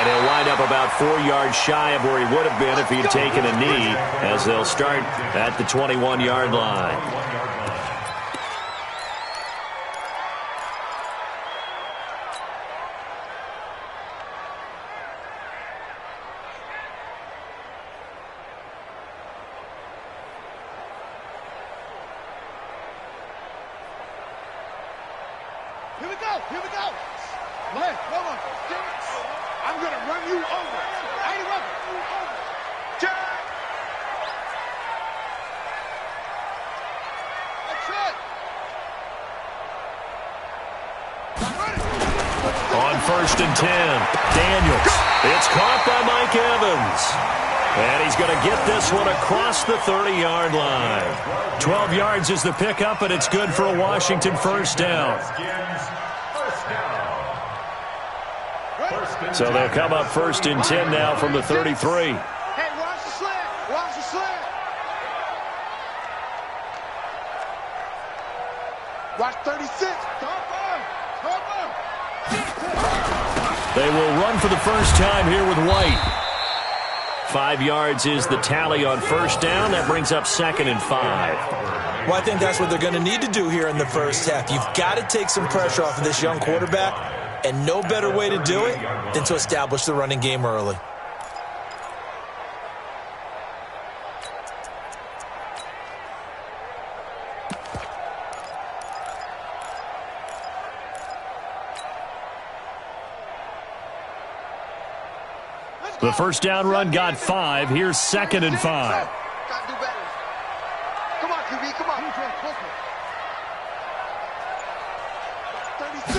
And he'll wind up about 4 yards shy of where he would have been if he had taken a knee, as they'll start at the 21-yard line. Here we go. Here we go. Len, hold on. I'm going to run you over. I ain't running. Jack. That's it. On 1st and 10, Daniels. It's caught by Mike Evans. And he's going to get this one across the 30-yard line. 12 yards is the pickup, and it's good for a Washington first down. So they'll come up 1st and 10 now from the 33. Hey, watch the slant. Watch the slant. Watch 36. They will run for the first time here with White. 5 yards is the tally on first down. That brings up 2nd and 5. Well, I think that's what they're going to need to do here in the first half. You've got to take some pressure off of this young quarterback, and no better way to do it than to establish the running game early. The first down run got 5. Here's 2nd and 5. Gotta do better. Come on, QB, come on. 36.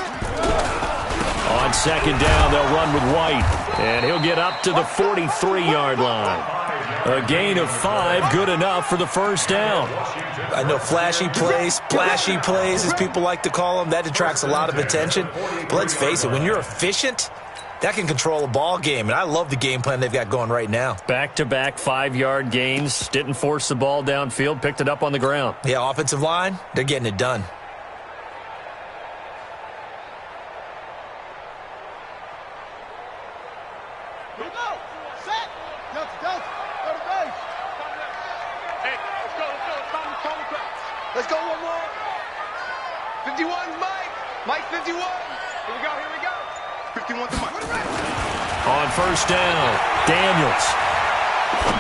On 2nd down, they'll run with White. And he'll get up to the 43-yard line. A gain of 5, good enough for the first down. I know flashy plays, splashy plays, as people like to call them, that attracts a lot of attention. But let's face it, when you're efficient, that can control a ball game, and I love the game plan they've got going right now. Back-to-back 5-yard gains. Didn't force the ball downfield, picked it up on the ground. Yeah, offensive line, they're getting it done. Here we go. Set. Delta. Go to base. Hey, let's go. Let's go one more. 51's Mike. Mike 51. Here we go. 51 to Mike. On first down, Daniels.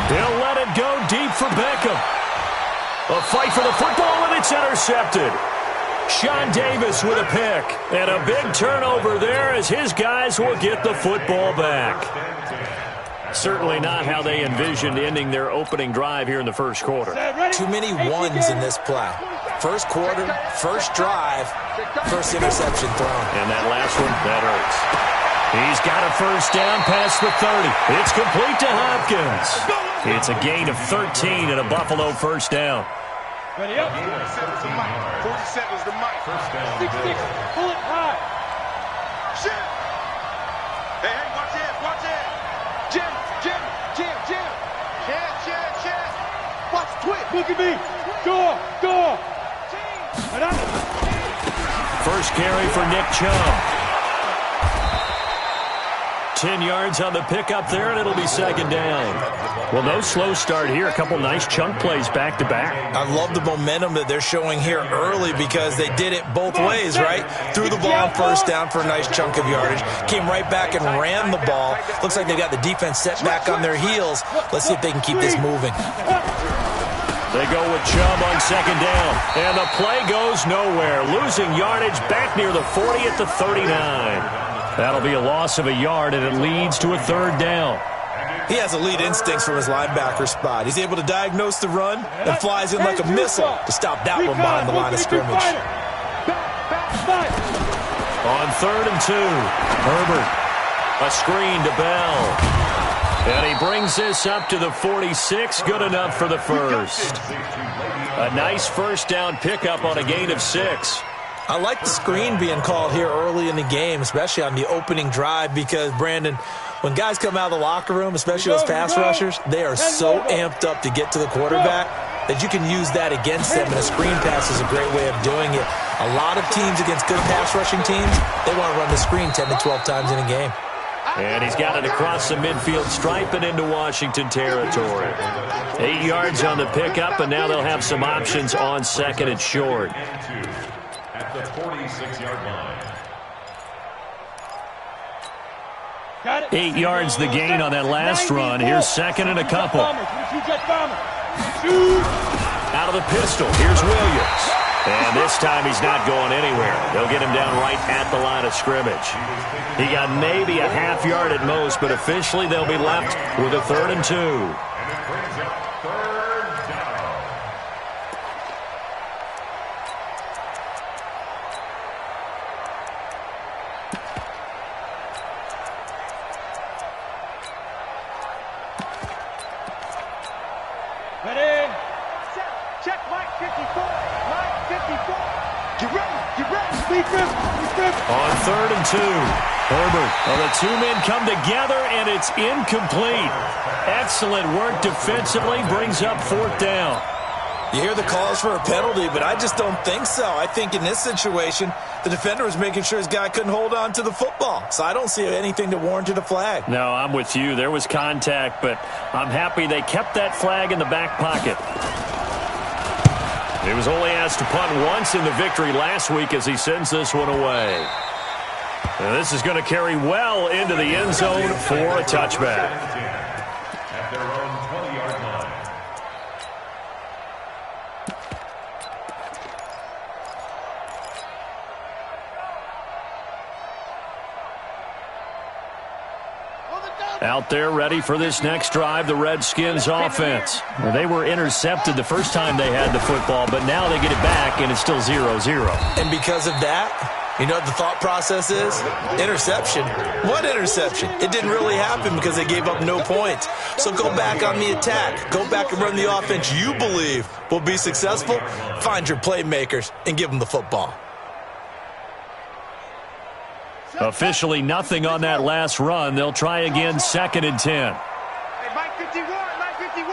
He'll let it go deep for Beckham. A fight for the football, and it's intercepted. Sean Davis with a pick. And a big turnover there as his guys will get the football back. Certainly not how they envisioned ending their opening drive here in the first quarter. Too many ones in this play. First quarter, first drive, first interception thrown. And that last one, that hurts. He's got a first down past the 30. It's complete to Hopkins. It's a gain of 13 and a Buffalo first down. Ready up. 47's the Mike. 47's the Mike. First down. 6-6. Pull it high. Shit. Hey, watch it. Jim. Chad. Watch twit. Look at me. Go. First carry for Nick Chubb. 10 yards on the pickup there, and it'll be 2nd down. Well, no slow start here. A couple nice chunk plays back-to-back. I love the momentum that they're showing here early because they did it both ways, right? Threw the ball on first down for a nice chunk of yardage. Came right back and ran the ball. Looks like they got the defense set back on their heels. Let's see if they can keep this moving. They go with Chubb on 2nd down. And the play goes nowhere. Losing yardage back near the 40 at the 39. That'll be a loss of a yard, and it leads to a 3rd down. He has elite instincts from his linebacker spot. He's able to diagnose the run and flies in like a missile to stop that one behind the line of scrimmage. On 3rd and 2, Herbert. A screen to Bell. And he brings this up to the 46. Good enough for the first. A nice first down pickup on a gain of 6. I like the screen being called here early in the game, especially on the opening drive, because, Brandon, when guys come out of the locker room, especially those pass rushers, they are so amped up to get to the quarterback that you can use that against them, and a screen pass is a great way of doing it. A lot of teams against good pass rushing teams, they want to run the screen 10 to 12 times in a game. And he's got it across the midfield stripe and into Washington territory. 8 yards on the pickup, and now they'll have some options on second and short. At the 46-yard line. 8 yards the gain on that last run. Here's second and a couple. Out of the pistol. Here's Williams. And this time he's not going anywhere. They'll get him down right at the line of scrimmage. He got maybe a half yard at most, but officially they'll be left with a 3rd and 2. And it brings up 3rd down. Ready? Check Mike 54. Mike 54. Get ready. Get ready. On 3rd and 2. Herbert. Well, the two men come together, and it's incomplete. Excellent work defensively. Brings up 4th down. You hear the calls for a penalty, but I just don't think so. I think in this situation, the defender was making sure his guy couldn't hold on to the football. So I don't see anything that warranted a flag. No, I'm with you. There was contact, but I'm happy they kept that flag in the back pocket. He was only asked to punt once in the victory last week as he sends this one away. And this is going to carry well into the end zone for a touchback. At their own 20-yard line. Out there ready for this next drive, the Redskins offense. Well, they were intercepted the first time they had the football, but now they get it back, and it's still 0-0. And because of that, you know what the thought process is? Interception. What interception? It didn't really happen because they gave up no points. So go back on the attack. Go back and run the offense you believe will be successful. Find your playmakers and give them the football. Officially nothing on that last run. They'll try again, 2nd and 10. Hey, Mike 51, Mike 51.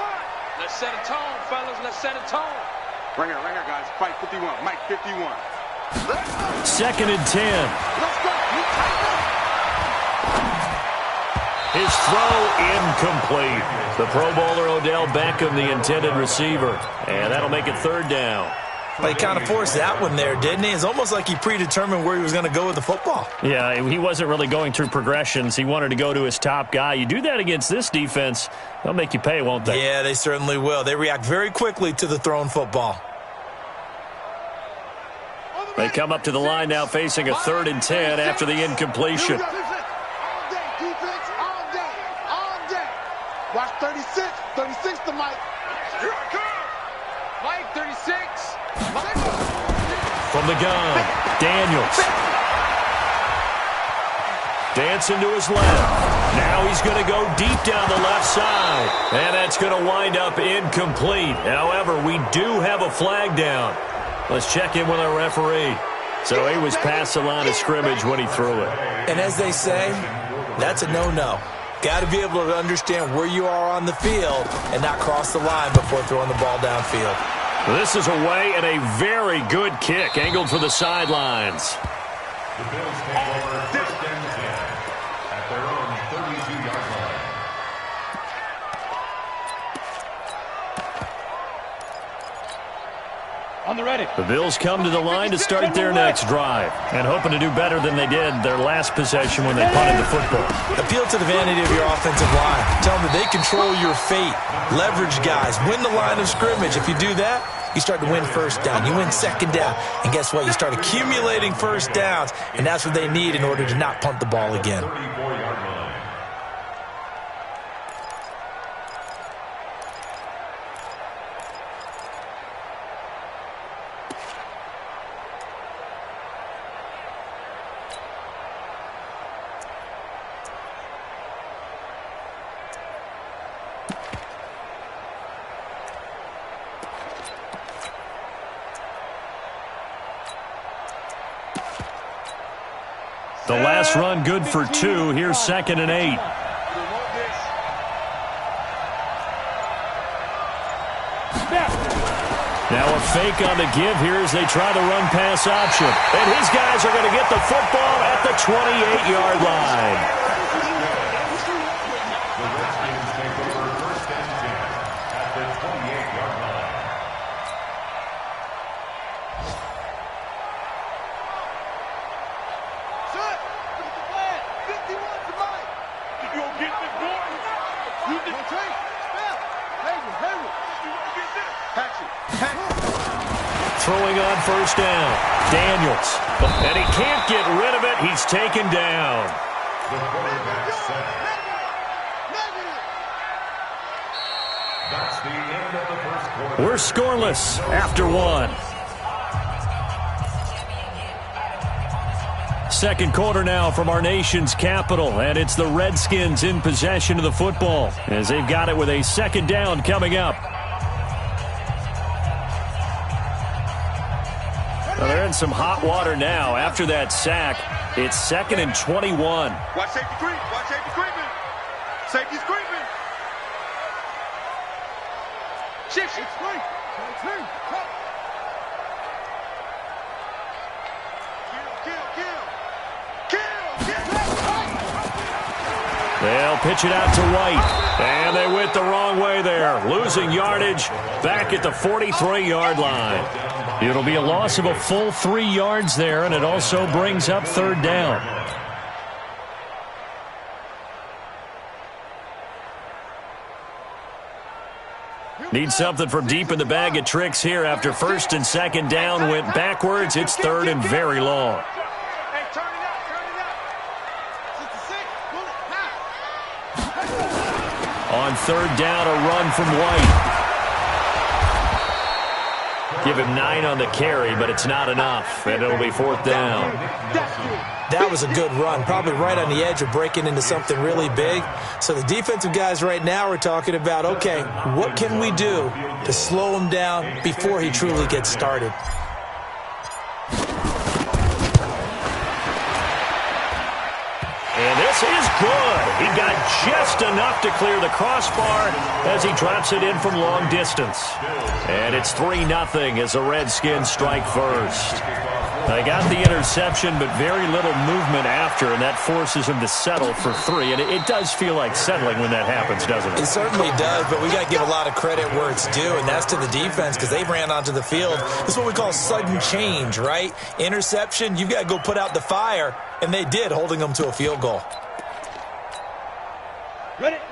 Let's set a tone, fellas. Let's set a tone. Right here, guys. Mike 51, Mike 51. 2nd and 10. Let's go. His throw incomplete. The Pro Bowler Odell Beckham, the intended receiver. And that'll make it 3rd down. Well, he kind of forced that one there, didn't he? It's almost like he predetermined where he was going to go with the football. Yeah, he wasn't really going through progressions. He wanted to go to his top guy. You do that against this defense, they'll make you pay, won't they? Yeah, they certainly will. They react very quickly to the thrown football. They come up to the line now facing a 3rd and 10 after the incompletion. All day, defense, all day, all day. Watch 36, 36 to Mike. Here I come. Mike 36. From the gun, Daniels. Dancing to his left. Now he's going to go deep down the left side. And that's going to wind up incomplete. However, we do have a flag down. Let's check in with our referee. So he was past the line of scrimmage when he threw it. And as they say, that's a no-no. Got to be able to understand where you are on the field and not cross the line before throwing the ball downfield. This is away and a very good kick, angled for the sidelines. The Bills take over 1st and 10 at their own 32-yard line. On the ready. The Bills come to the line to start their next drive and hoping to do better than they did their last possession when they punted the football. Appeal to the vanity of your offensive line. Tell them that they control your fate. Leverage guys. Win the line of scrimmage. If you do that, you start to win 1st down. You win 2nd down. And guess what? You start accumulating 1st downs, and that's what they need in order to not punt the ball again. 34-yard line. The last run good for 2. Here's 2nd and 8. Now a fake on the give here as they try the run-pass option. And his guys are going to get the football at the 28-yard line. The Redskins take over first and 10 at the 28-yard line. Set. Look at the flag. 51 to Mike. You gonna get this, boy? You just take. Step. Hayward. You gonna get this? Action. Throwing on first down. Daniels. And he can't get rid of it. He's taken down. The quarterback set. That's the end of the first quarter. We're scoreless after one. Second quarter now from our nation's capital, and it's the Redskins in possession of the football as they've got it with a second down coming up. Well, they're in some hot water now after that sack. It's 2nd and 21. Watch safety creep. Watch safety creeping. Safety's creeping. Shift. It's free. They'll pitch it out to White. And they went the wrong way there. Losing yardage back at the 43-yard line. It'll be a loss of a full 3 yards there, and it also brings up third down. Need something from deep in the bag of tricks here after first and second down went backwards. It's third and very long. On third down, a run from White. Give him 9 on the carry, but it's not enough, and it'll be fourth down. That was a good run, probably right on the edge of breaking into something really big. So the defensive guys right now are talking about, okay, what can we do to slow him down before he truly gets started? And this is good. He got just enough to clear the crossbar as he drops it in from long distance. And it's 3-0 as the Redskins strike first. They got the interception, but very little movement after, and that forces him to settle for 3. And it does feel like settling when that happens, doesn't it? It certainly does, but we got to give a lot of credit where it's due, and that's to the defense because they ran onto the field. This is what we call sudden change, right? Interception, you've got to go put out the fire, and they did, holding them to a field goal.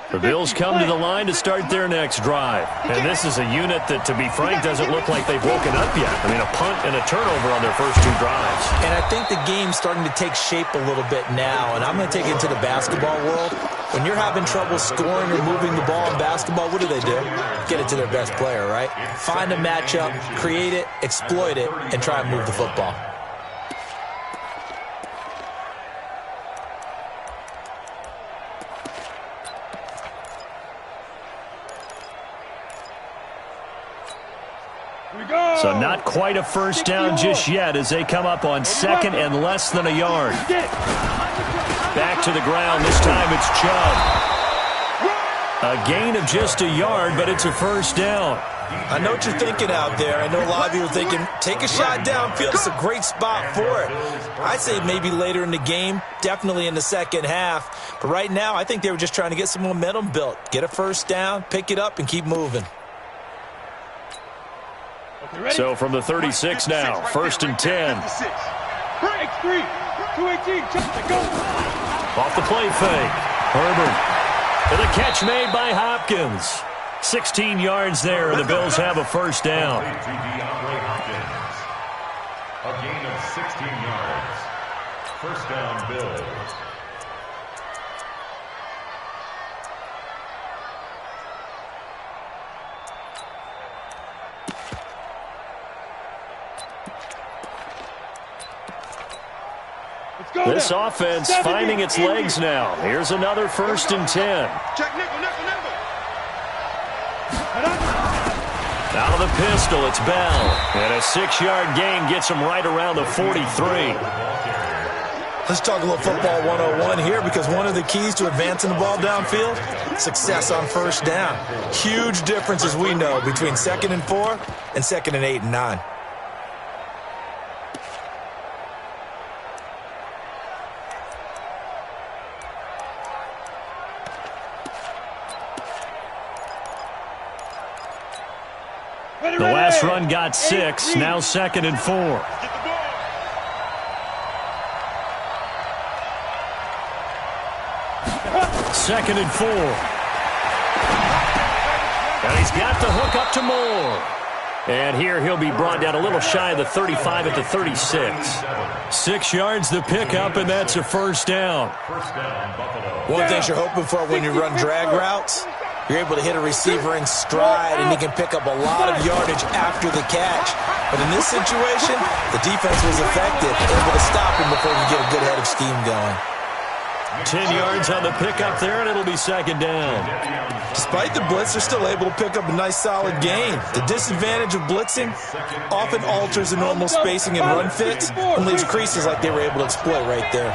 The Bills come to the line to start their next drive. And this is a unit that, to be frank, doesn't look like they've woken up yet. I mean, a punt and a turnover on their first 2 drives. And I think the game's starting to take shape a little bit now, and I'm going to take it to the basketball world. When you're having trouble scoring or moving the ball in basketball, what do? Get it to their best player, right? Find a matchup, create it, exploit it, and try and move the football. So not quite a first down just yet as they come up on 2nd and less than a yard. Back to the ground. This time it's Chubb. A gain of just a yard, but it's a first down. I know what you're thinking out there. I know a lot of you are thinking, take a shot downfield. It's a great spot for it. I'd say maybe later in the game, definitely in the second half. But right now, I think they were just trying to get some momentum built. Get a first down, pick it up, and keep moving. So from the 36 now, 1st and 10. Break 3, 218, go. Off the play fake. Herbert. And a catch made by Hopkins. 16 yards there, and the Bills have a first down. A gain of 16 yards. First down, Bills. This offense finding its legs now. Here's another 1st and 10. Check nickel. Out of the pistol, it's Bell. And a 6-yard gain gets him right around the 43. Let's talk a little football 101 here because one of the keys to advancing the ball downfield, success on first down. Huge difference, as we know, between 2nd and 4 and 2nd and 8 and 9. The last run got 6, now 2nd and 4. Second and 4. And he's got the hook up to Moore. And here he'll be brought down a little shy of the 35 at the 36. 6 yards the pickup, and that's a first down. One of the things you're hoping for when you run drag routes, you're able to hit a receiver in stride, and he can pick up a lot of yardage after the catch. But in this situation, the defense was effective, able to stop him before you get a good head of steam going. 10 yards on the pickup there, and it'll be second down. Despite the blitz, they're still able to pick up a nice solid gain. The disadvantage of blitzing often alters the normal spacing and run fits and leaves creases like they were able to exploit right there.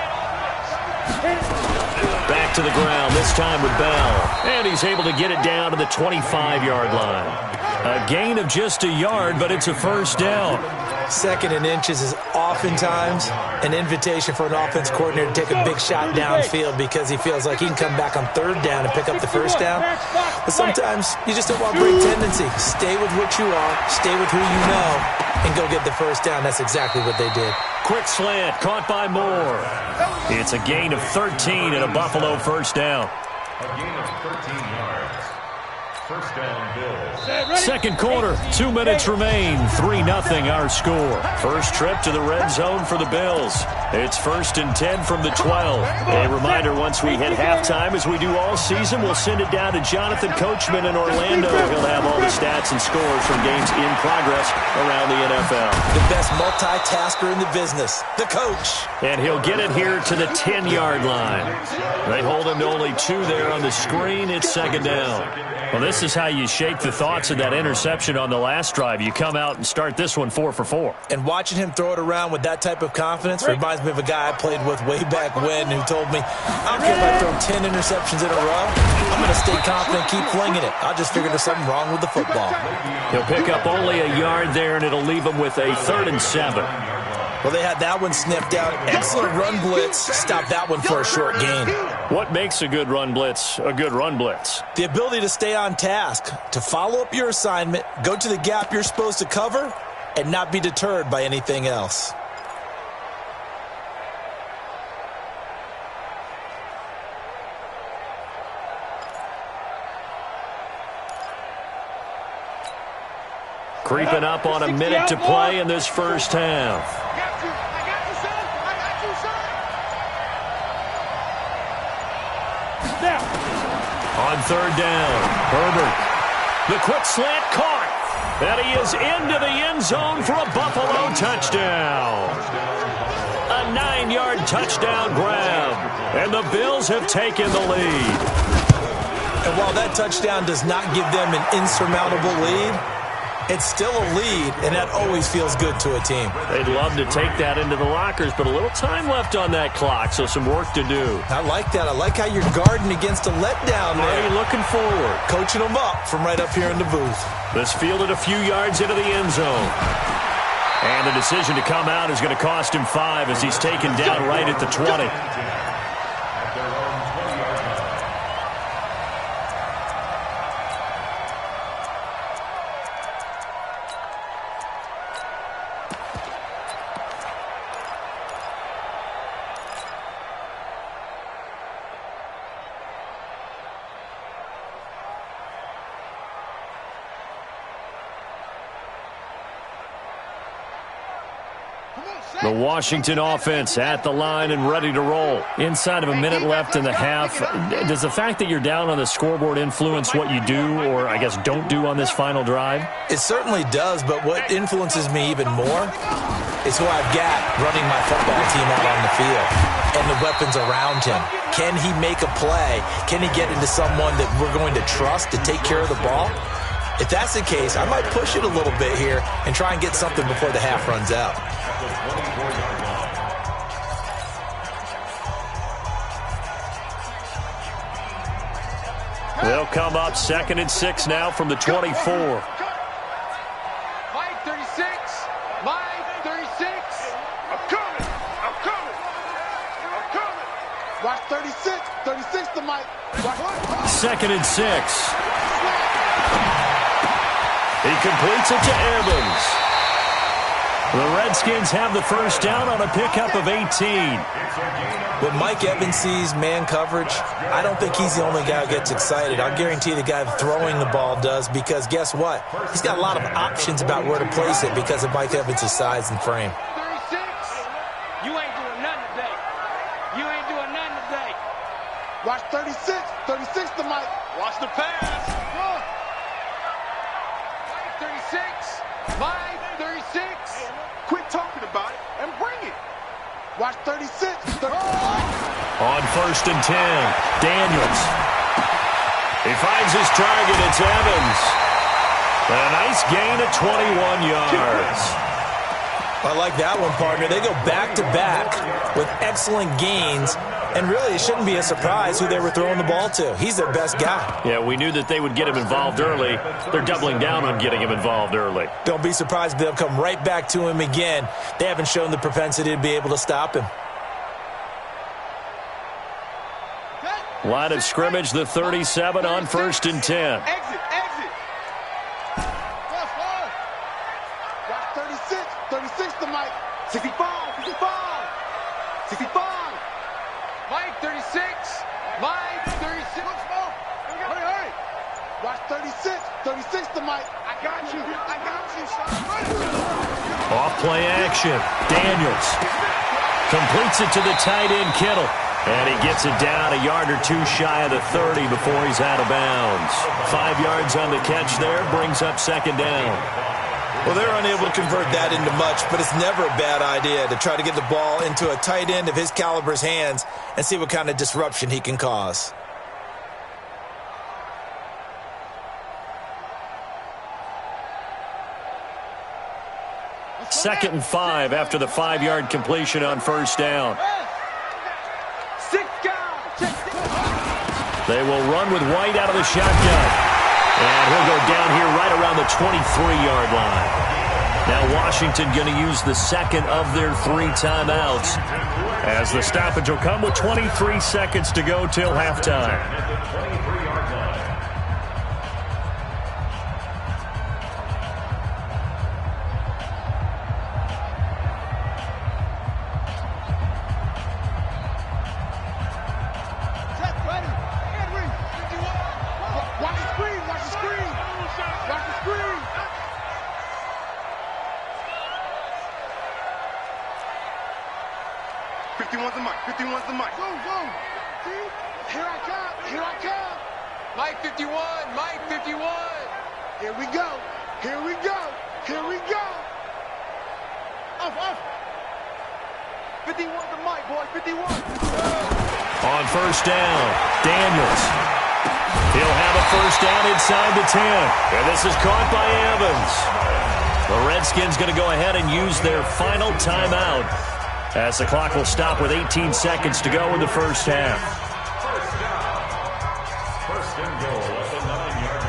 Back to the ground, this time with Bell. And he's able to get it down to the 25-yard line. A gain of just a yard, but it's a first down. 2nd and inches is oftentimes an invitation for an offense coordinator to take a big shot downfield because he feels like he can come back on 3rd down and pick up the first down. But sometimes you just don't want break tendency. Stay with what you are, stay with who you know, and go get the first down. That's exactly what they did. Quick slant, caught by Moore. It's a gain of 13 and a Buffalo first down. A gain of 13 yards. First down, Bills. Second quarter, 2 minutes remain. 3-0 our score. First trip to the red zone for the Bills. It's 1st and 10 from the 12. A reminder, once we hit halftime, as we do all season, we'll send it down to Jonathan Coachman in Orlando. He'll have all the stats and scores from games in progress around the NFL. The best multitasker in the business, the coach. And he'll get it here to the 10-yard line. They hold him to only 2 there on the screen. It's second down. Well, this is how you shake the thoughts of that interception on the last drive. You come out and start this one 4 for 4. And watching him throw it around with that type of confidence reminds me of a guy I played with way back when who told me, I don't care if I throw 10 interceptions in a row, I'm going to stay confident, keep flinging it. I just figured there's something wrong with the football. He'll pick up only a yard there, and it'll leave him with a 3rd and 7. Well, they had that one sniffed out. Excellent run blitz. Stop that one for a short gain. What makes a good run blitz a good run blitz? The ability to stay on task, to follow up your assignment, go to the gap you're supposed to cover, and not be deterred by anything else. Creeping up on a minute to play in this first half. On 3rd down, Herbert. The quick slant caught. And he is into the end zone for a Buffalo touchdown. A 9-yard touchdown grab. And the Bills have taken the lead. And while that touchdown does not give them an insurmountable lead, it's still a lead, and that always feels good to a team. They'd love to take that into the lockers, but a little time left on that clock, so some work to do. I like that. I like how you're guarding against a letdown there. Already looking forward. Coaching them up from right up here in the booth. This fielded a few yards into the end zone. And the decision to come out is going to cost him 5 as he's taken down right at the 20. The Washington offense at the line and ready to roll. Inside of a minute left in the half, does the fact that you're down on the scoreboard influence what you do or, I guess, don't do on this final drive? It certainly does, but what influences me even more is who I've got running my football team out on the field and the weapons around him. Can he make a play? Can he get into someone that we're going to trust to take care of the ball? If that's the case, I might push it a little bit here and try and get something before the half runs out. They'll come up 2nd and 6 now from the 24. Mike 36. Mike 36. I'm coming. I'm coming. I'm coming. Watch 36. 36 to Mike. 2nd and 6. He completes it to Evans. The Redskins have the first down on a pickup of 18. When Mike Evans sees man coverage, I don't think he's the only guy who gets excited. I'll guarantee the guy throwing the ball does, because guess what? He's got a lot of options about where to place it because of Mike Evans' size and frame. 36. You ain't doing nothing today. You ain't doing nothing today. Watch 36. 36 to Mike. Watch the pass. 36. Mike, 36. Quit talking about it and bring it. Watch 36. 36. On first and 10, Daniels. He finds his target. It's Evans. And a nice gain of 21 yards. I like that one, partner. They go back-to-back with excellent gains, and really it shouldn't be a surprise who they were throwing the ball to. He's their best guy. Yeah, we knew that they would get him involved early. They're doubling down on getting him involved early. Don't be surprised if they'll come right back to him again. They haven't shown the propensity to be able to stop him. Line of scrimmage, the 37 on first and 10. Exit. Watch 36. 36 to Mike. 65. 65. Mike, 36. Mike, 36. Hurry. Watch 36. 36 to Mike. I got you, son. Off play action. Daniels completes it to the tight end, Kittle. And he gets it down a yard or two shy of the 30 before he's out of bounds. 5 yards on the catch there, brings up second down. Well, they're unable to convert that into much, but it's never a bad idea to try to get the ball into a tight end of his caliber's hands and see what kind of disruption he can cause. Second and 5 after the 5-yard completion on first down. They will run with White out of the shotgun. And he'll go down here right around the 23-yard line. Now Washington going to use the second of their 3 timeouts, as the stoppage will come with 23 seconds to go till halftime. The mic. Go. Here I come. Mike 51. Mike 51. Here we go. Off. 51 the mic, boy. 51. On first down, Daniels. He'll have a first down inside the 10. And this is caught by Evans. The Redskins going to go ahead and use their final timeout, as the clock will stop with 18 seconds to go in the first half. First and goal at the 9-yard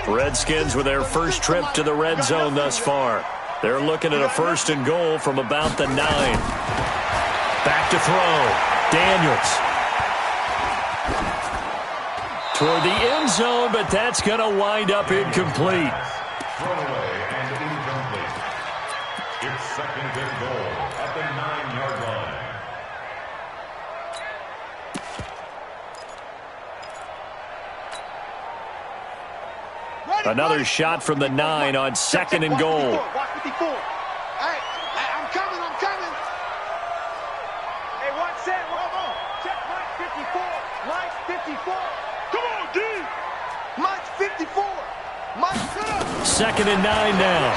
line. Redskins with their first trip to the red zone thus far. They're looking at a first and goal from about the 9. Back to throw. Daniels. Toward the end zone, but that's going to wind up incomplete. Thrown away and incomplete. It's second and goal at the 9-yard line. Another shot from the 9 on second and goal. Watch 54. Hey, I'm coming. Hey, watch that. Check Mike 54. Mike 54. Come on, D. Mike 54. Mike, get up. Second and 9 now.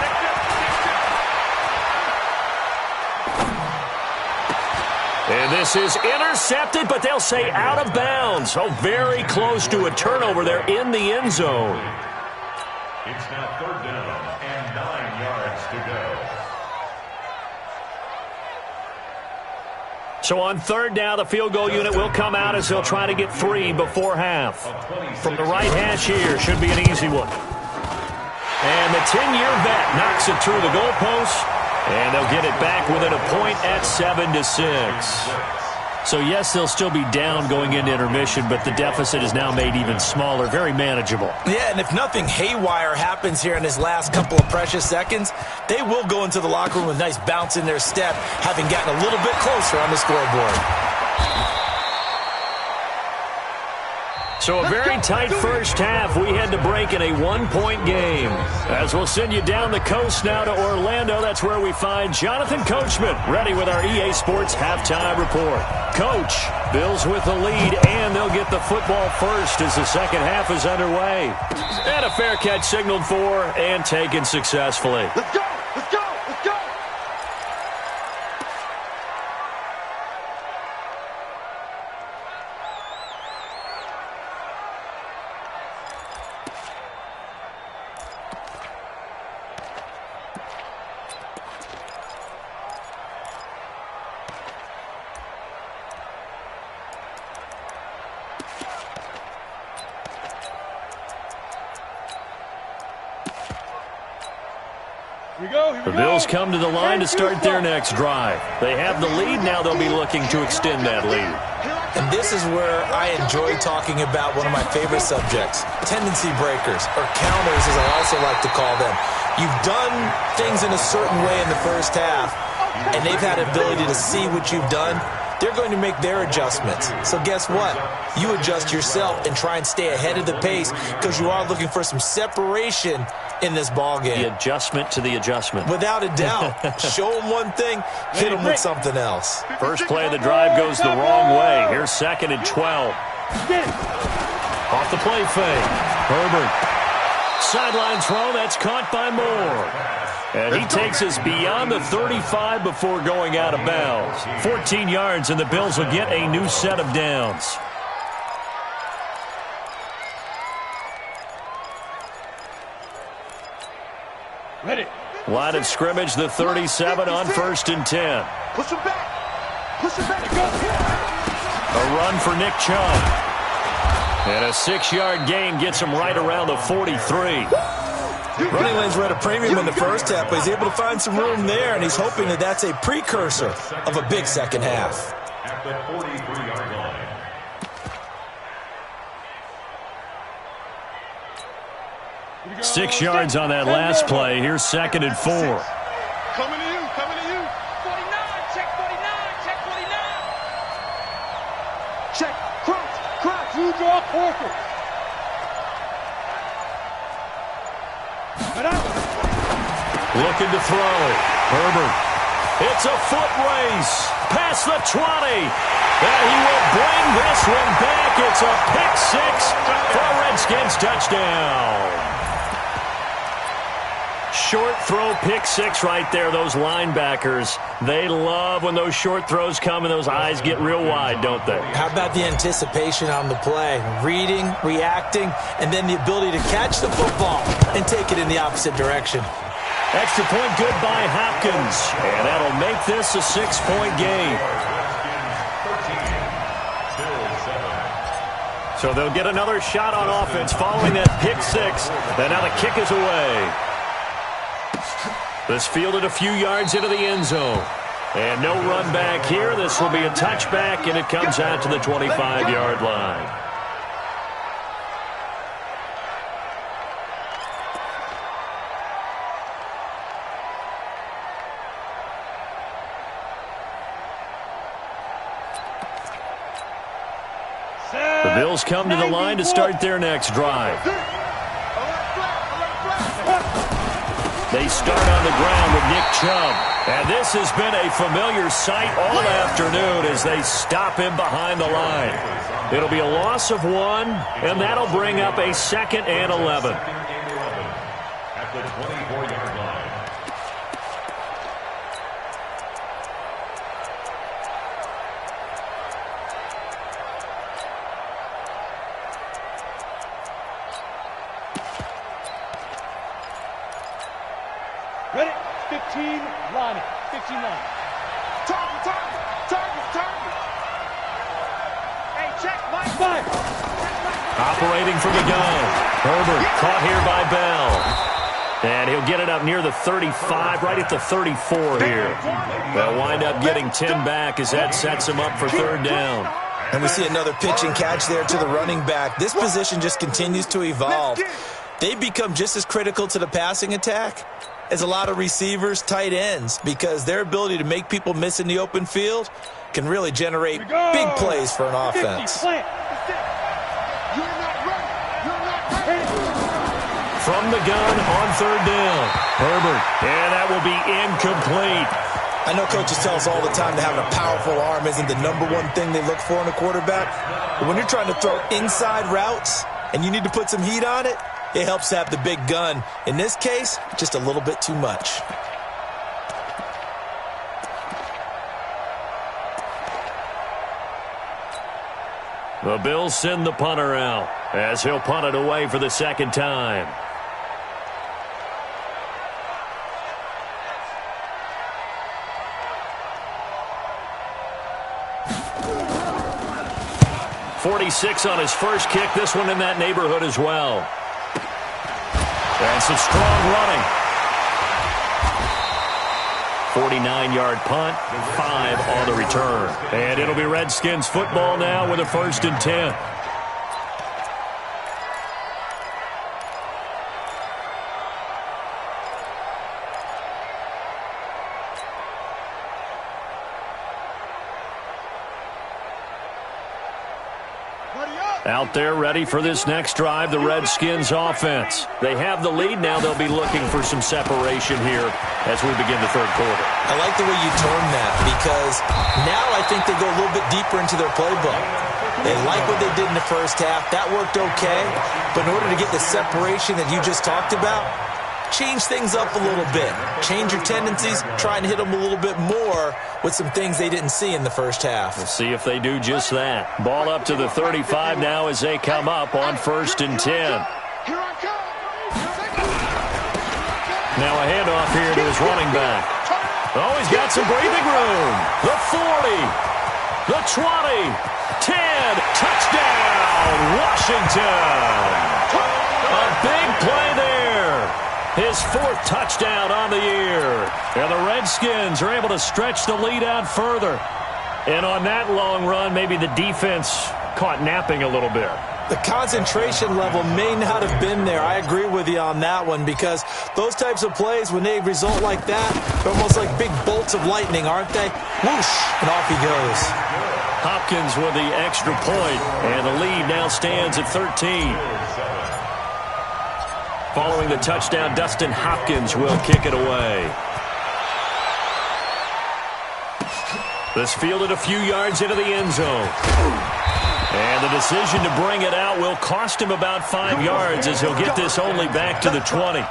And this is intercepted, but they'll say out of bounds. So very close to a turnover there in the end zone. It's now third down and 9 yards to go. So on third down, the field goal unit will come out as they'll try to get 3 before half. From the right hash here, should be an easy one. And the 10-year vet knocks it through the goalpost, and they'll get it back within a point at 7-6. So, yes, they'll still be down going into intermission, but the deficit is now made even smaller, very manageable. Yeah, and if nothing haywire happens here in his last couple of precious seconds, they will go into the locker room with a nice bounce in their step, having gotten a little bit closer on the scoreboard. So a very tight first half. We had to break in a one-point game. As we'll send you down the coast now to Orlando, that's where we find Jonathan Coachman ready with our EA Sports halftime report. Coach, Bills with the lead, and they'll get the football first as the second half is underway. And a fair catch signaled for and taken successfully. Let's go! Let's go! Let's go! The Bills come to the line to start their next drive. They have the lead. Now they'll be looking to extend that lead. And this is where I enjoy talking about one of my favorite subjects, tendency breakers, or counters as I also like to call them. You've done things in a certain way in the first half, and they've had the ability to see what you've done. They're going to make their adjustments. So guess what? You adjust yourself and try and stay ahead of the pace because you are looking for some separation in this ball game. The adjustment to the adjustment. Without a doubt. Show them one thing, hit them with something else. First play of the drive goes the wrong way. Here's 2nd and 12. Off the play fake. Herbert. Sideline throw. That's caught by Moore. And he takes us beyond the 35 before going out of bounds. 14 yards, and the Bills will get a new set of downs. Ready. Line of scrimmage, the 37 on 1st and 10. Push him back. Push him back. Go. A run for Nick Chubb. And a 6-yard gain gets him right around the 43. Running lanes were at a premium in the first half, but he's able to find some room there, and he's hoping that that's a precursor of a big second half. At the 43-yard line. 6 yards on that last play. Here's 2nd and 4. Coming to you. Coming to you. 49. Check 49. Check 49. Check. Crouch. You draw quarter. Looking to throw. Herbert. It's a foot race. Past the 20. And he will bring this one back. It's a pick 6 for a Redskins touchdown. Short throw, pick 6 right there. Those linebackers, they love when those short throws come and those eyes get real wide, don't they? How about the anticipation on the play? Reading, reacting, and then the ability to catch the football and take it in the opposite direction. Extra point good by Hopkins. And that'll make this a 6-point game. So they'll get another shot on offense following that pick 6. And now the kick is away. This fielded a few yards into the end zone. And no run back here. This will be a touchback, and it comes out to the 25-yard line. The Bills come to the line to start their next drive. They start on the ground with Nick Chubb. And this has been a familiar sight all afternoon as they stop him behind the line. It'll be a loss of 1, and that'll bring up a 2nd and 11. At the 24-yard line. Ready? 15 line. 15 line. Target. Hey, check, Mike. Operating from the gun. Herbert caught here by Bell. And he'll get it up near the 35, right at the 34 here. They'll wind up getting 10 back as that sets him up for third down. And we see another pitch and catch there to the running back. This position just continues to evolve. They become just as critical to the passing attack as a lot of receivers, tight ends, because their ability to make people miss in the open field can really generate big plays for an offense. From the gun on third down, Herbert, and that will be incomplete. I know coaches tell us all the time that having a powerful arm isn't the number one thing they look for in a quarterback. But when you're trying to throw inside routes and you need to put some heat on it, it helps to have the big gun. In this case, just a little bit too much. The Bills send the punter out as he'll punt it away for the second time. .46 on his first kick. This one in that neighborhood as well. And some strong running. 49-yard punt, 5 on the return. And it'll be Redskins football now with a 1st and 10. Out there ready for this next drive, the Redskins offense. They have the lead now. They'll be looking for some separation here as we begin the third quarter. I like the way you term that because now I think they go a little bit deeper into their playbook. They like what they did in the first half. That worked okay. But in order to get the separation that you just talked about, change things up a little bit. Change your tendencies. Try and hit them a little bit more with some things they didn't see in the first half. We'll see if they do just that. Ball up to the 35 now as they come up on 1st and 10. Now a handoff here to his running back. Oh, he's got some breathing room. The 40, the 20, 10, touchdown, Washington. A big play there. His 4th touchdown on the year. And the Redskins are able to stretch the lead out further. And on that long run, maybe the defense caught napping a little bit. The concentration level may not have been there. I agree with you on that one because those types of plays, when they result like that, they're almost like big bolts of lightning, aren't they? Whoosh, and off he goes. Hopkins with the extra point, and the lead now stands at 13. Following the touchdown, Dustin Hopkins will kick it away. This fielded a few yards into the end zone. And the decision to bring it out will cost him about 5 yards as he'll get this only back to the 20.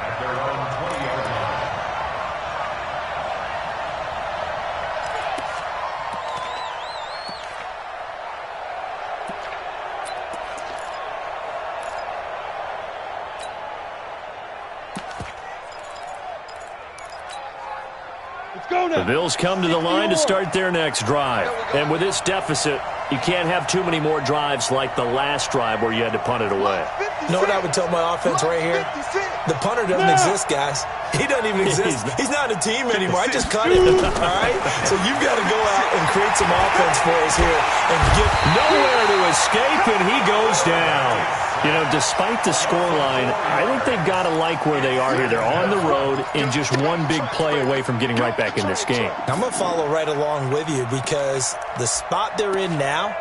The Bills come to the line to start their next drive. And with this deficit, you can't have too many more drives like the last drive where you had to punt it away. You know what I would tell my offense right here? The punter doesn't exist, guys. He doesn't even exist. He's not a team anymore. I just cut him, all right? So you've got to go out and create some offense for us here and get nowhere to escape, and he goes down. You know, despite the scoreline, I think they've got to like where they are here. They're on the road and just one big play away from getting right back in this game. I'm going to follow right along with you because the spot they're in now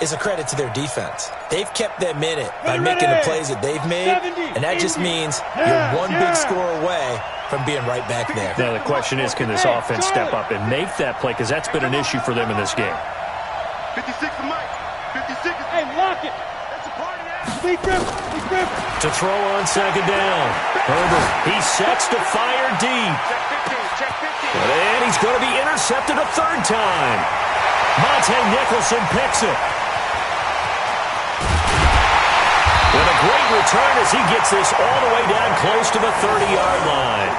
is a credit to their defense. They've kept them in it by making the plays that they've made, and that just means you're one big score away from being right back there. Now, the question is, can this offense step up and make that play? Because that's been an issue for them in this game. 56 to Mike. 56. Hey, lock it. To throw on second down. Herbert, he sets to fire deep. And he's going to be intercepted a 3rd time. Monte Nicholson picks it. With a great return as he gets this all the way down close to the 30-yard line.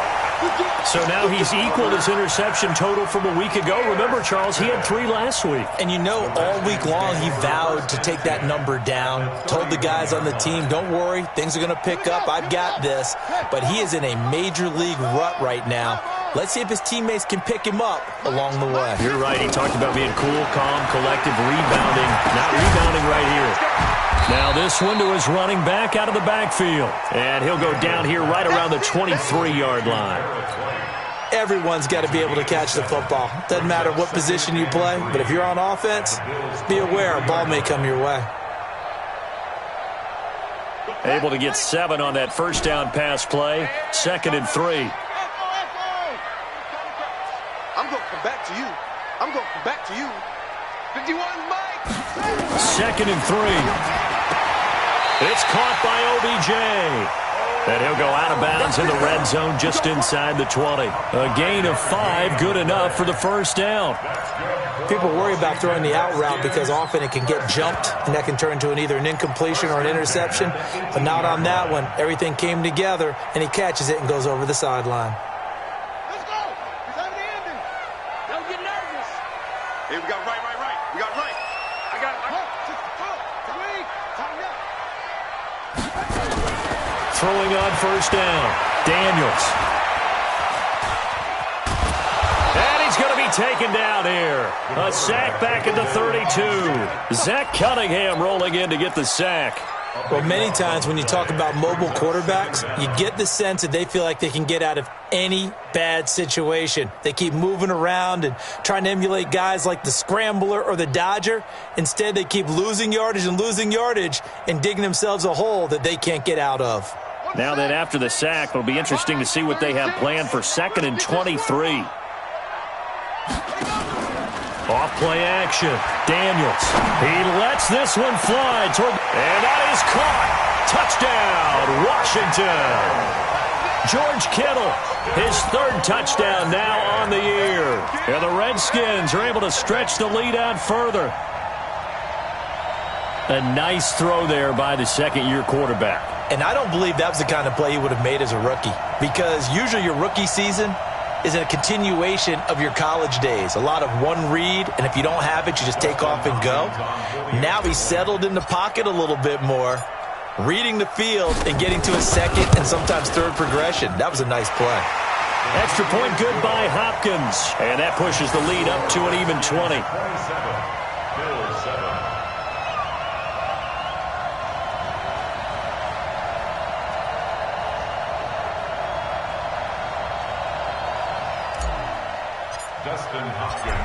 So now he's equaled his interception total from a week ago. Remember, Charles, he had 3 last week. And you know, all week long he vowed to take that number down, told the guys on the team, don't worry, things are going to pick up, I've got this. But he is in a major league rut right now. Let's see if his teammates can pick him up along the way. You're right, he talked about being cool, calm, collective, rebounding. Not rebounding right here. Now this one to his running back out of the backfield. And he'll go down here right around the 23-yard line. Everyone's got to be able to catch the football. Doesn't matter what position you play, but if you're on offense, be aware a ball may come your way. Able to get 7 on that first down pass play. 2nd and 3. I'm going to come back to you. I'm going to come back to you. 51, Mike. 2nd and 3. It's caught by OBJ. And he'll go out of bounds in the red zone just inside the 20. A gain of 5, good enough for the first down. People worry about throwing the out route because often it can get jumped, and that can turn into either an incompletion or an interception. But not on that one. Everything came together, and he catches it and goes over the sideline. Let's go. It's on the ending. Don't get nervous. Hey, we got right. We got right. I got it. Throwing on first down. Daniels. And he's going to be taken down here. A sack back at the 32. Zach Cunningham rolling in to get the sack. Well, many times when you talk about mobile quarterbacks, you get the sense that they feel like they can get out of any bad situation. They keep moving around and trying to emulate guys like the scrambler or the dodger. Instead, they keep losing yardage and digging themselves a hole that they can't get out of. Now that after the sack, it'll be interesting to see what they have planned for 2nd and 23. Off play action. Daniels. He lets this one fly toward, and that is caught. Touchdown, Washington. George Kittle, his 3rd touchdown now on the year. And the Redskins are able to stretch the lead out further. A nice throw there by the 2nd-year quarterback. And I don't believe that was the kind of play he would have made as a rookie, because usually your rookie season is a continuation of your college days. A lot of one read, and if you don't have it, you just take off and go. Now he's settled in the pocket a little bit more, reading the field and getting to a 2nd and sometimes 3rd progression. That was a nice play. Extra point good by Hopkins. And that pushes the lead up to an even 20.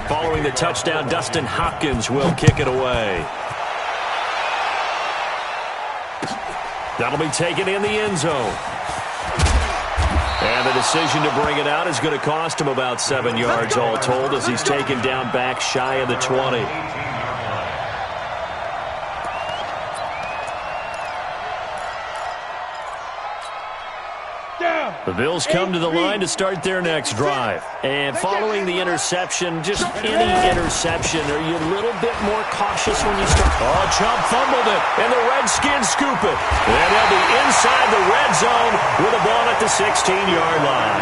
Following the touchdown, Dustin Hopkins will kick it away. That'll be taken in the end zone. And the decision to bring it out is going to cost him about 7 yards all told as he's taken down back shy of the 20. The Bills come to the line to start their next drive. And following the interception, just any interception, are you a little bit more cautious when you start? Oh, Chubb fumbled it, and the Redskins scoop it. And they'll be inside the red zone with a ball at the 16-yard line.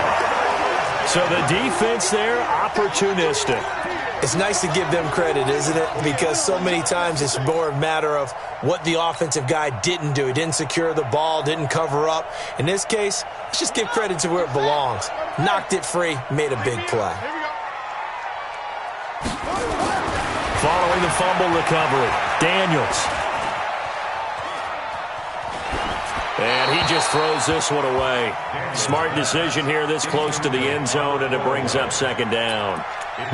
So the defense there, opportunistic. It's nice to give them credit, isn't it? Because so many times it's more a matter of what the offensive guy didn't do. He didn't secure the ball, didn't cover up. In this case, let's just give credit to where it belongs. Knocked it free, made a big play. Following the fumble recovery, Daniels. And he just throws this one away. Smart decision here this close to the end zone, and it brings up 2nd down.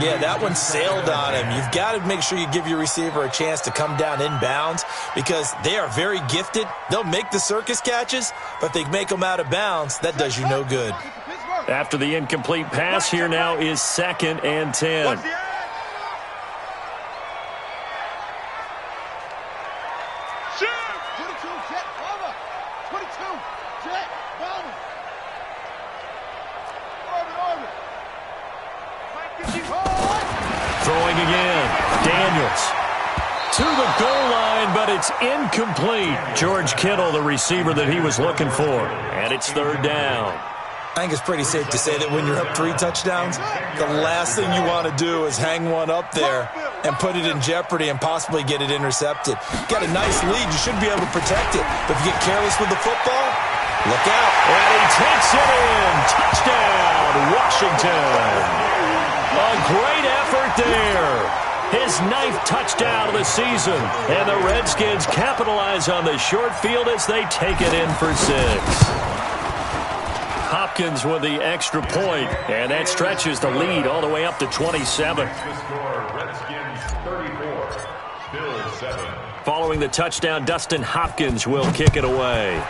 Yeah, that one sailed on him. You've got to make sure you give your receiver a chance to come down inbounds because they are very gifted. They'll make the circus catches, but if they make them out of bounds, that does you no good. After the incomplete pass, here now is 2nd and 10. Throwing again. Daniels to the goal line, but it's incomplete. George Kittle, the receiver that he was looking for. And it's 3rd down. I think it's pretty safe to say that when you're up 3 touchdowns, the last thing you want to do is hang one up there and put it in jeopardy and possibly get it intercepted. You got a nice lead. You should be able to protect it. But if you get careless with the football, look out. And he takes it in. Touchdown, Washington. A great effort there. His 9th touchdown of the season. And the Redskins capitalize on the short field as they take it in for 6. Hopkins with the extra point, and that stretches the lead all the way up to 27. Following the touchdown, Dustin Hopkins will kick it away.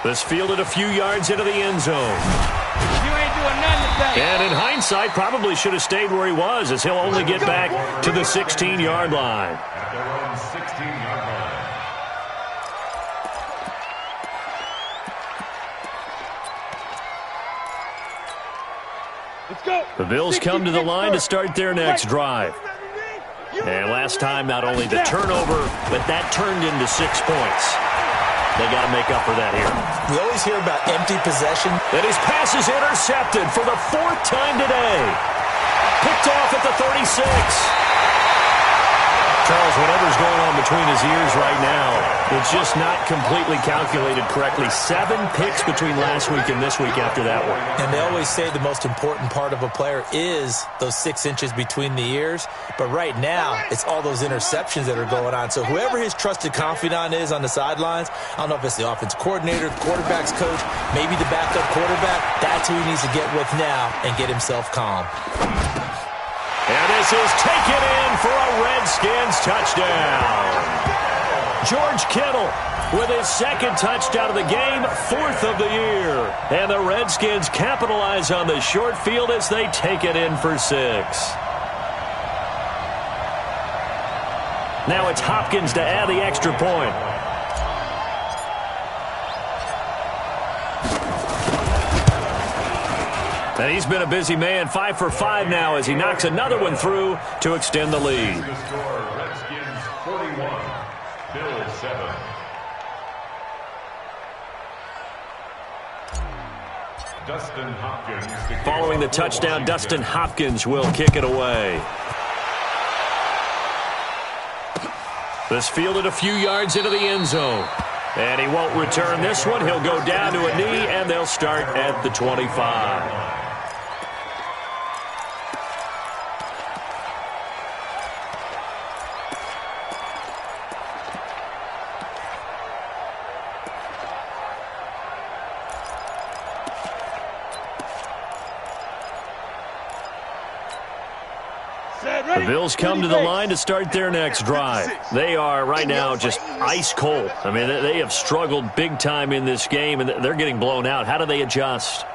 This fielded a few yards into the end zone. You ain't doing nothing today. And in hindsight, probably should have stayed where he was, as he'll only get back to the 16-yard line. At their own 16-yard line. Let's go. The Bills come to the line to start their next drive. And last time, not only the turnover, but that turned into 6 points. They got to make up for that here. We always hear about empty possession. And his pass is intercepted for the 4th time today. Picked off at the 36. Charles, whatever's going on between his ears right now, it's just not completely calculated correctly. 7 picks between last week and this week after that one. And they always say the most important part of a player is those 6 inches between the ears. But right now, it's all those interceptions that are going on. So whoever his trusted confidant is on the sidelines, I don't know if it's the offensive coordinator, the quarterback's coach, maybe the backup quarterback, that's who he needs to get with now and get himself calm. And this is taken in for a Redskins touchdown. George Kittle with his 2nd touchdown of the game, 4th of the year. And the Redskins capitalize on the short field as they take it in for 6. Now it's Hopkins to add the extra point. And he's been a busy man, 5 for 5 now as he knocks another one through to extend the lead. The score, Redskins 41, Bills 7. Dustin Hopkins. Following the touchdown, Dustin Hopkins will kick it away. This fielded a few yards into the end zone. And he won't return this one. He'll go down to a knee, and they'll start at the 25. The Bills come to the line to start their next drive. They are right now just ice cold. I mean, they have struggled big time in this game, and they're getting blown out. How do they adjust?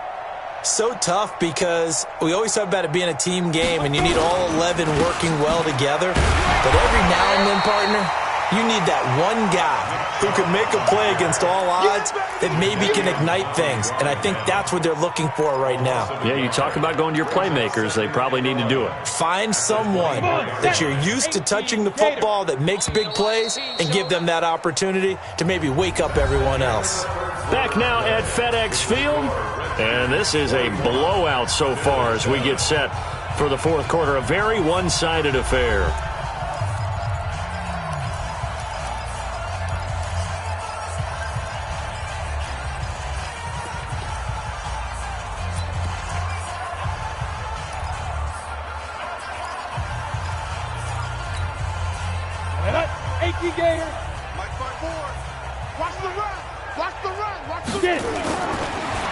So tough because we always talk about it being a team game, and you need all 11 working well together. But every now and then, partner, you need that one guy who can make a play against all odds that maybe can ignite things. And I think that's what they're looking for right now. Yeah, you talk about going to your playmakers. They probably need to do it. Find someone that you're used to touching the football that makes big plays and give them that opportunity to maybe wake up everyone else. Back now at FedEx Field. And this is a blowout so far as we get set for the 4th quarter. A very one-sided affair.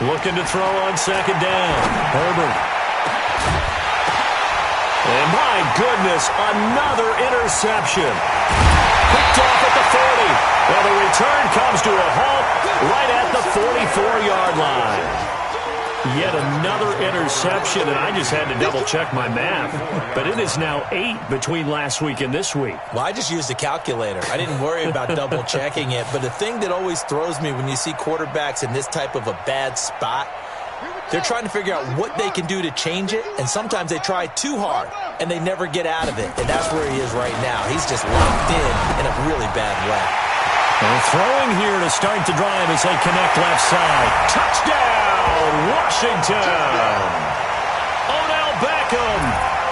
Looking to throw on 2nd down. Herbert. And my goodness, another interception. Picked off at the 40. Well, the return comes to a halt right at the 44-yard line. Yet another interception, and I just had to double-check my math. But it is now 8 between last week and this week. Well, I just used a calculator. I didn't worry about double-checking it. But the thing that always throws me when you see quarterbacks in this type of a bad spot, they're trying to figure out what they can do to change it, and sometimes they try too hard, and they never get out of it. And that's where he is right now. He's just locked in a really bad way. They're throwing here to start the drive as they connect left side. Touchdown, Washington! Odell Beckham,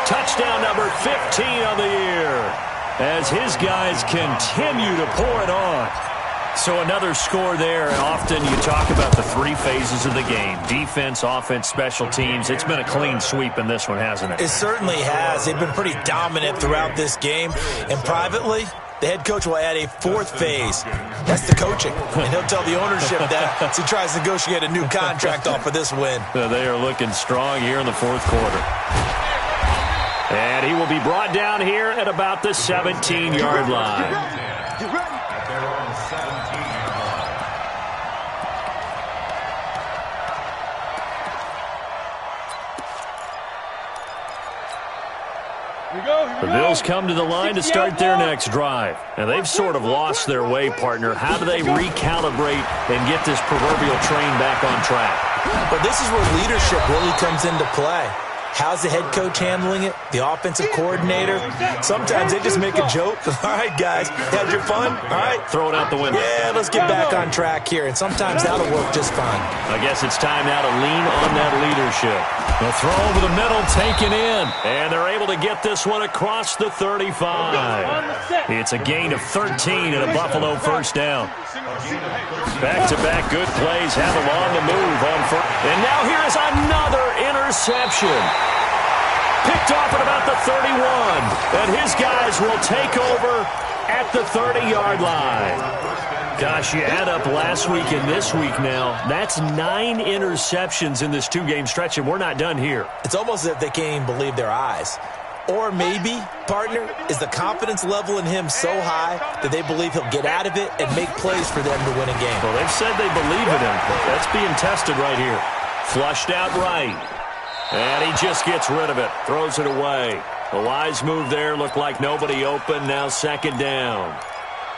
touchdown number 15 of the year, as his guys continue to pour it on. So another score there, and often you talk about the three phases of the game: defense, offense, special teams. It's been a clean sweep in this one, hasn't it? It certainly has. They've been pretty dominant throughout this game. And privately, the head coach will add a fourth phase. That's the coaching. And he'll tell the ownership that as he tries to negotiate a new contract off of this win. They are looking strong here in the fourth quarter. And he will be brought down here at about the 17-yard line. Get ready. At their own 17-yard line. The Bills come to the line to start their next drive. Now, they've sort of lost their way, partner. How do they recalibrate and get this proverbial train back on track? But this is where leadership really comes into play. How's the head coach handling it? The offensive coordinator? Sometimes they just make a joke. All right, guys, had your fun? All right. Throw it out the window. Yeah, let's get back on track here. And sometimes that'll work just fine. I guess it's time now to lean on that leadership. The throw over the middle, taken in. And they're able to get this one across the 35. It's a gain of 13 and a Buffalo first down. Back-to-back good plays have them on the move on first. And now here is another interception. Picked off at about the 31. And his guys will take over at the 30-yard line. Gosh, you add up last week and this week now. That's 9 interceptions in this two-game stretch, and we're not done here. It's almost as if they can't even believe their eyes. Or maybe, partner, is the confidence level in him so high that they believe he'll get out of it and make plays for them to win a game. Well, they've said they believe in him. That's being tested right here. Flushed out right. And he just gets rid of it. Throws it away. A wise move there. Looked like nobody open. Now second down.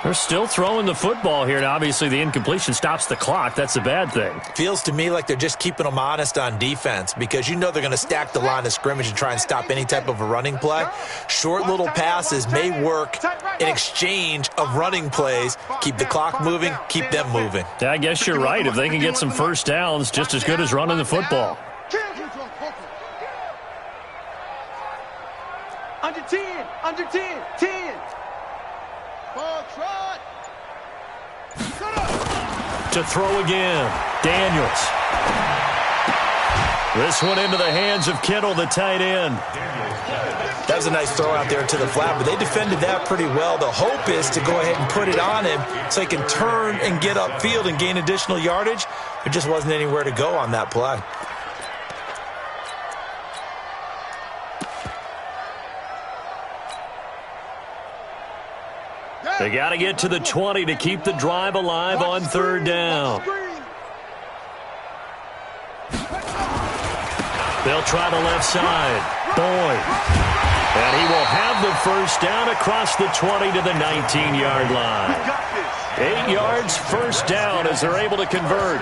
They're still throwing the football here. Now, obviously, the incompletion stops the clock. That's a bad thing. Feels to me like they're just keeping them honest on defense because you know they're going to stack the line of scrimmage and try and stop any type of a running play. Short little passes may work in exchange of running plays. Keep the clock moving, keep them moving. Yeah, I guess you're right. If they can get some first downs, just as good as running the football. Under 10, under 10, 10. Ball trot. To throw again, Daniels. This one into the hands of Kittle, the tight end. That was a nice throw out there to the flat, but they defended that pretty well. The hope is to go ahead and put it on him so he can turn and get upfield and gain additional yardage. There just wasn't anywhere to go on that play. They got to get to the 20 to keep the drive alive on third down. They'll try the left side. Boyd. And he will have the first down across the 20 to the 19-yard line. 8 yards, first down as they're able to convert.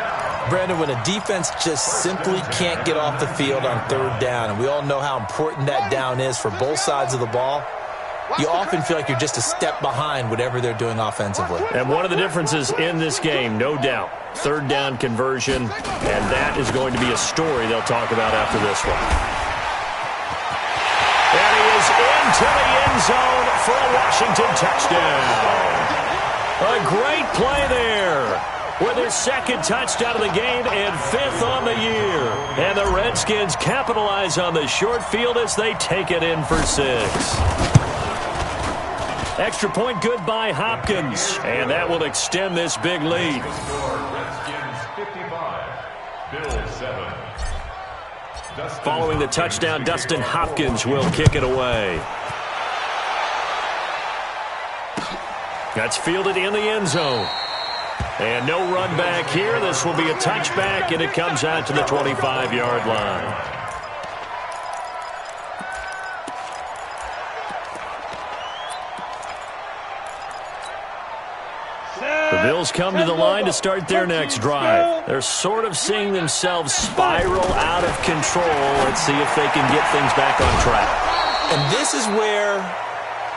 Brandon, when a defense just simply can't get off the field on third down, and we all know how important that down is for both sides of the ball, you often feel like you're just a step behind whatever they're doing offensively. And one of the differences in this game, no doubt, third down conversion, and that is going to be a story they'll talk about after this one. And he is into the end zone for a Washington touchdown. A great play there with his second touchdown of the game and 5th on the year. And the Redskins capitalize on the short field as they take it in for 6. Extra point good by Hopkins, and that will extend this big lead. Redskins 55, Bills 7. Following the touchdown, Dustin Hopkins will kick it away. That's fielded in the end zone. And no run back here. This will be a touchback, and it comes out to the 25-yard line. The Bills come to the line to start their next drive. They're sort of seeing themselves spiral out of control. Let's see if they can get things back on track. And this is where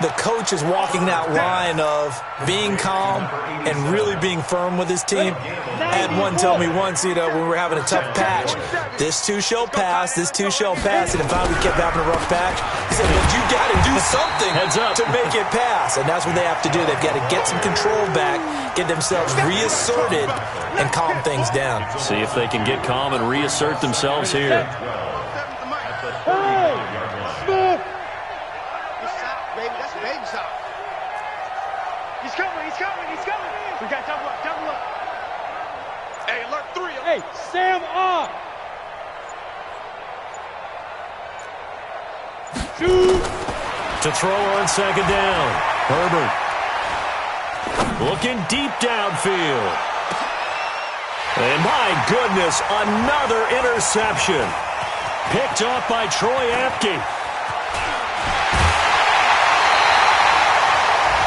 the coach is walking that line of being calm and really being firm with his team. I had one tell me once, when we were having a tough patch, this too shall pass, this too shall pass, and if we kept having a rough patch, he said, well, you got to do something to make it pass, and that's what they have to do. They've got to get some control back, get themselves reasserted, and calm things down. See if they can get calm and reassert themselves here. We got double up, double up. Hey, alert 3. Hey, Sam off. Shoot. To throw on second down. Herbert. Looking deep downfield. And my goodness, another interception. Picked off by Troy Apke.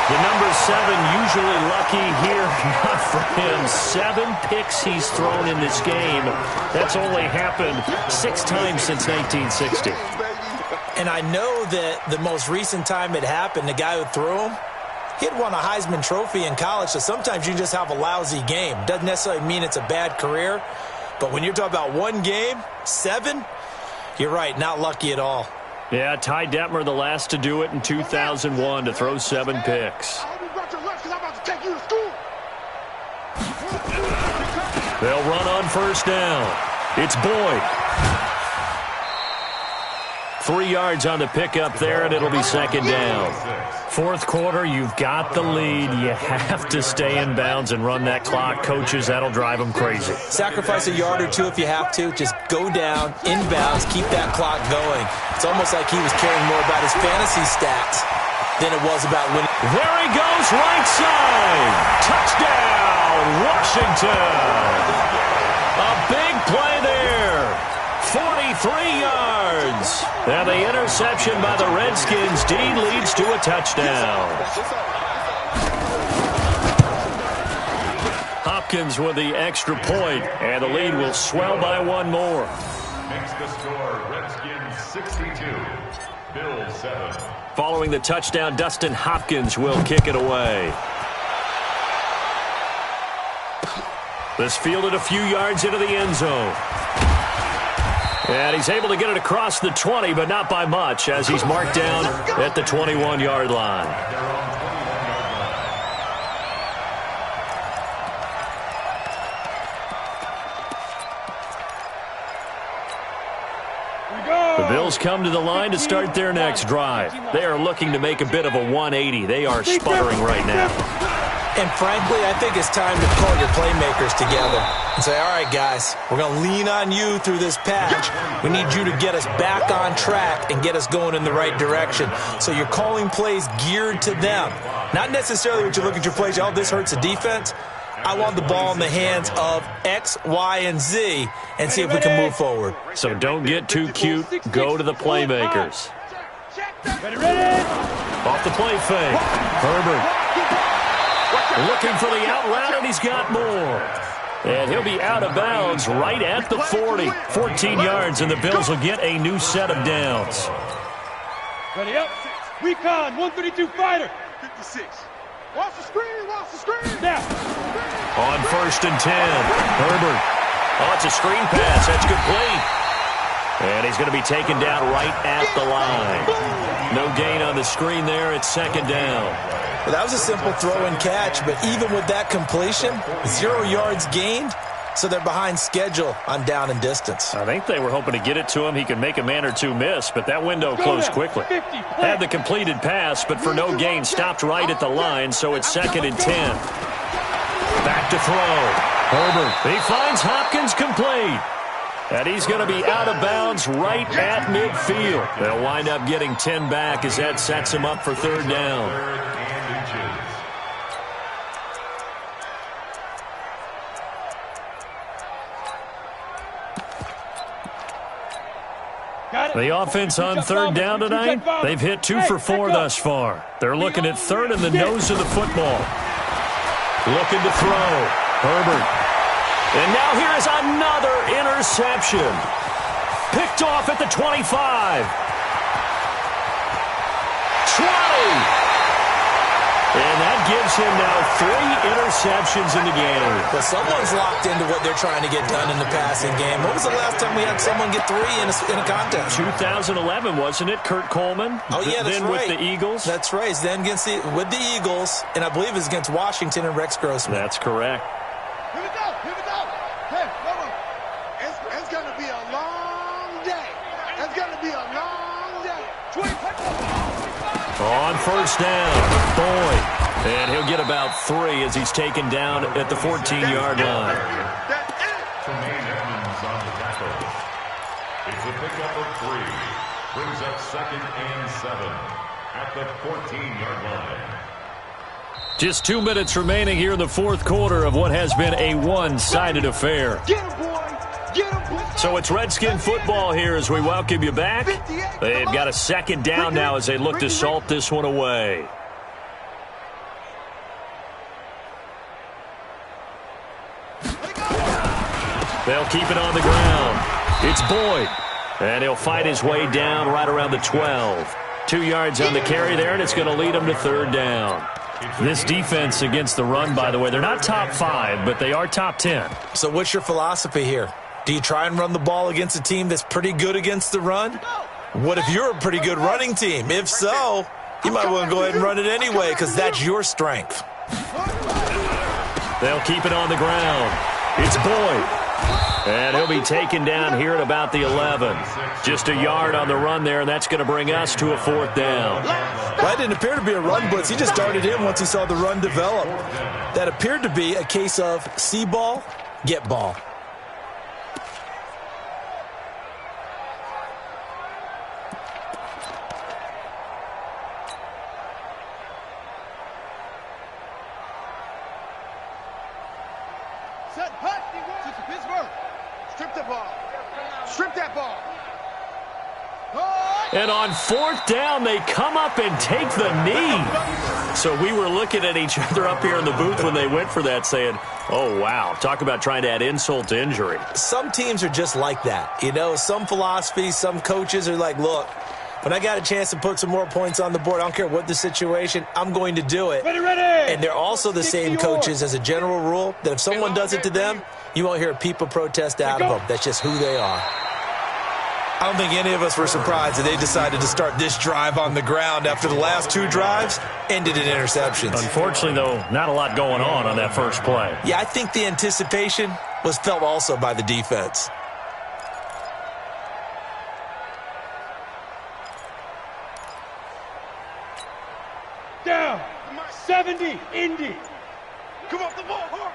The number 7 usually lucky here, not for him. 7 picks he's thrown in this game. That's only happened 6 times since 1960. And I know that the most recent time it happened, the guy who threw him, he had won a Heisman Trophy in college, so sometimes you just have a lousy game. Doesn't necessarily mean it's a bad career, but when you're talking about one game, 7, you're right, not lucky at all. Yeah, Ty Detmer, the last to do it in 2001, to throw 7 picks. They'll run on first down. It's Boyd. 3 yards on the pickup there, and it'll be second down. Fourth quarter, you've got the lead. You have to stay in bounds and run that clock. Coaches, that'll drive them crazy. Sacrifice a yard or 2 if you have to. Just go down, in bounds, keep that clock going. It's almost like he was caring more about his fantasy stats than it was about winning. There he goes, right side. Touchdown, Washington. A big play there. 43 yards. And the interception by the Redskins. Dean leads to a touchdown. Hopkins with the extra point, and the lead will swell by 1 more. Makes the score Redskins 62, Bills 7. Following the touchdown, Dustin Hopkins will kick it away. This fielded a few yards into the end zone. And he's able to get it across the 20, but not by much, as he's marked down at the 21-yard line. The Bills come to the line to start their next drive. They are looking to make a bit of a 180. They are sputtering right now. And frankly, I think it's time to call your playmakers together and say, all right, guys, we're going to lean on you through this patch. We need you to get us back on track and get us going in the right direction. So you're calling plays geared to them. Not necessarily what you look at your plays, oh, this hurts the defense. I want the ball in the hands of X, Y, and Z and see if we can move forward. So don't get too cute. Go to the playmakers. Off the play fake. Herbert. Looking for the out route, and he's got more. And he'll be out of bounds right at the 40. 14 yards, and the Bills will get a new set of downs. Ready up. Recon, 132 fighter. 56. Watch the screen, watch the screen. Now. On first and 10, Herbert. Oh, it's a screen pass. That's complete. And he's going to be taken down right at the line. No gain on the screen there. It's second down. Well, that was a simple throw and catch, but even with that completion, 0 yards gained, so they're behind schedule on down and distance. I think they were hoping to get it to him. He could make a man or 2 miss, but that window closed quickly. Had the completed pass, but for no gain, stopped right at the line, so it's second and 10. Back to throw. Herbert. He finds Hopkins complete. And he's going to be out of bounds right at midfield. They'll wind up getting 10 back as that sets him up for third down. The offense on third down tonight, they've hit 2 for 4 thus far. They're looking at third in the nose of the football. Looking to throw. Herbert. And now here is another interception. Picked off at the 25. 20. gives him now 3 interceptions in the game. Well, someone's locked into what they're trying to get done in the passing game. When was the last time we had someone get 3 in a contest? 2011, wasn't it? Kurt Coleman? Oh, yeah, that's then right. with the Eagles? That's right. Then with the Eagles, and I believe it's against Washington and Rex Grossman. That's correct. Here we go. Here we go. Hey, brother. It's going to be a long day. It's going to be a long day. On first down, Boyd. And he'll get about 3 as he's taken down at the 14-yard line. Tremaine Edmonds on the tackle. It's a pickup of 3. Brings up 2nd and 7 at the 14-yard line. Just 2 minutes remaining here in the fourth quarter of what has been a one-sided affair. Get him, boy. Get him, boy. So it's Redskin football here as we welcome you back. They've got a 2nd down now as they look to salt this one away. They'll keep it on the ground. It's Boyd. And he'll fight his way down right around the 12. 2 yards on the carry there, and it's going to lead him to 3rd down. This defense against the run, by the way, they're not top 5, but they are top 10. So what's your philosophy here? Do you try and run the ball against a team that's pretty good against the run? What if you're a pretty good running team? If so, you might want to go ahead and run it anyway because that's your strength. They'll keep it on the ground. It's Boyd. And he'll be taken down here at about the 11. Just a yard on the run there, and that's going to bring us to a 4th down. That didn't appear to be a run blitz. He just darted in once he saw the run develop. That appeared to be a case of see ball, get ball. Set, hut. To Pittsburgh. Strip the ball. Strip that ball. And on 4th down, they come up and take the knee. So we were looking at each other up here in the booth when they went for that saying, oh, wow, talk about trying to add insult to injury. Some teams are just like that. You know, some philosophies, some coaches are like, look, when I got a chance to put some more points on the board, I don't care what the situation, I'm going to do it. Ready. And they're also the same coaches as a general rule that if someone does it to them, you won't hear a peep of protest out of them. That's just who they are. I don't think any of us were surprised that they decided to start this drive on the ground after the last 2 drives ended in interceptions. Unfortunately, though, not a lot going on that first play. Yeah, I think the anticipation was felt also by the defense. Down. 70. Indy. Come off the ball hard.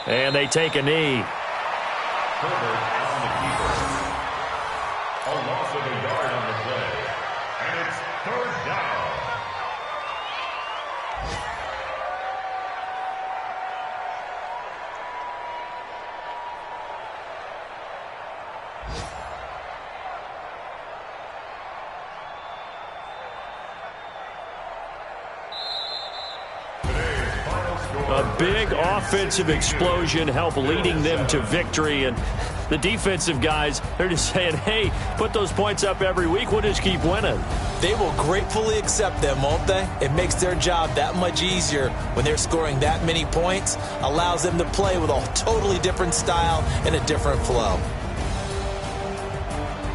And they take a knee. Herbert on the keeper. A loss of a yard on the play. And it's 3rd down. A big offensive explosion helped leading them to victory. And the defensive guys, they're just saying, hey, put those points up every week. We'll just keep winning. They will gratefully accept them, won't they? It makes their job that much easier when they're scoring that many points. Allows them to play with a totally different style and a different flow.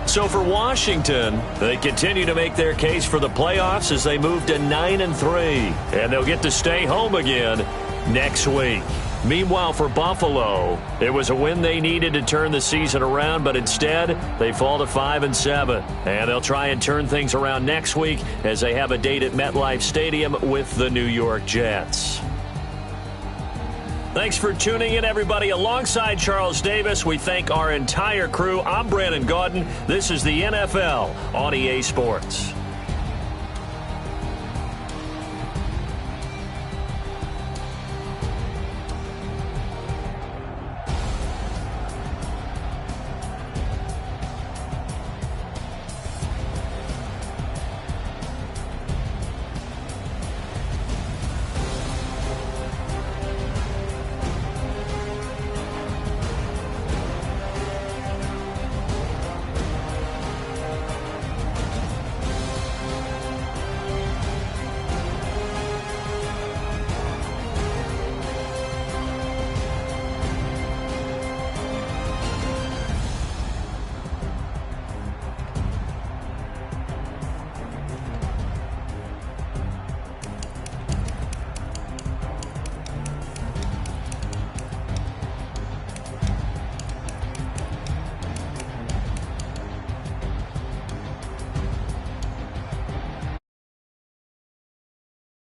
So for Washington, they continue to make their case for the playoffs as they move to 9-3. And they'll get to stay home again next week. Meanwhile, for Buffalo, it was a win they needed to turn the season around, but instead, they fall to 5-7. And they'll try and turn things around next week as they have a date at MetLife Stadium with the New York Jets. Thanks for tuning in, everybody. Alongside Charles Davis, we thank our entire crew. I'm Brandon Gaudin. This is the NFL on EA Sports.